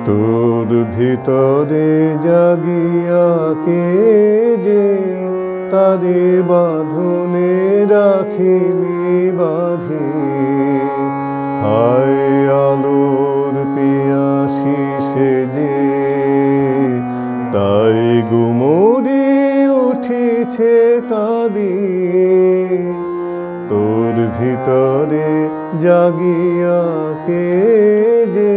তোর ভিতরে জাগিয়া কে যে তারে বাঁধনে রাখিলি বাঁধি। হায় আলোর পিয়াসী সেজে তাই গুমরি উঠিছে কাঁদি। তোর ভিতরে জাগিয়া কে যে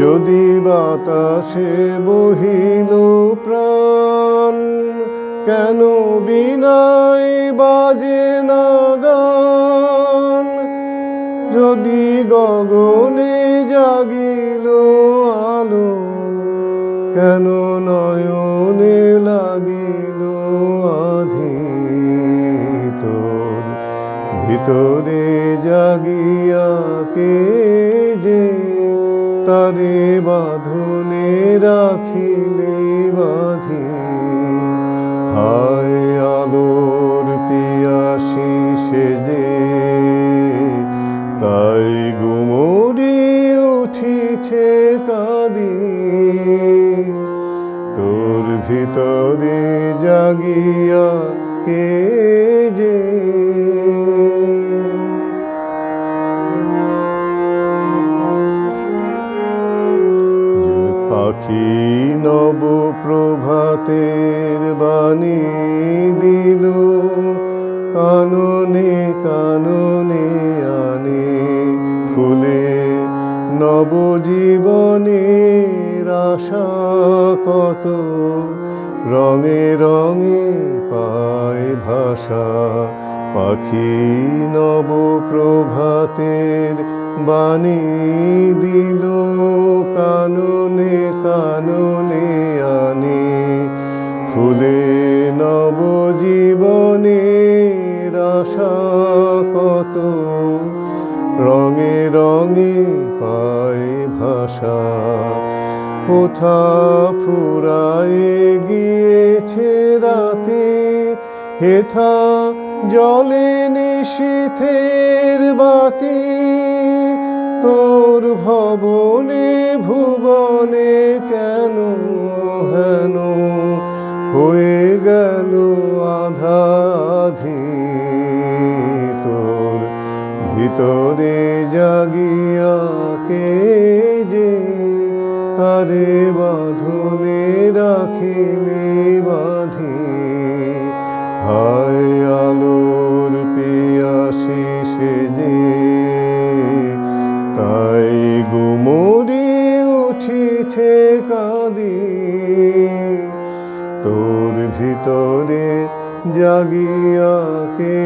যদি বাতাসে বহিল প্রাণ কেন বিনাই বাজে না গান। যদি গগনে জাগিল আলো কেন নয়নে লাগিল আধি। তোর ভিতরে জাগিয়া কে যে তারে বাঁধনে রাখিলে বাঁধি। হায় আলোর পিয়াসী সেজে তাই গুমরি উঠিছে কাঁদি। তোর ভিতরে জাগিয়া কে যে পাখি নব প্রভাতের বাণী দিল কাননে কাননে আনে ফুলে নবজীবনের আশা কত রঙে রঙে পায় ভাষা। পাখি নব প্রভাতের বাণী দিল কাননে কাননে আনে ফুলে নবজীবনের আশা কত রঙে রঙে পায় ভাষা। কোথা ফুরায়ে গিয়েছে রাতে হেথা জলে নিশীথের বাতি। তোর ভবনে ভুবনে কেন হেন হয়ে গেল আধাধি। তোর ভিতরে জাগিয়া কে যে তারে বাঁধনে রাখিলে বাঁধি। হায় আলোর পিয়াসী সেজে তাই গুমরি উঠিছে কাঁদি। তোর ভিতরে জাগিয়া কে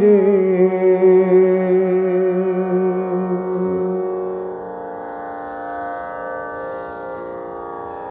যে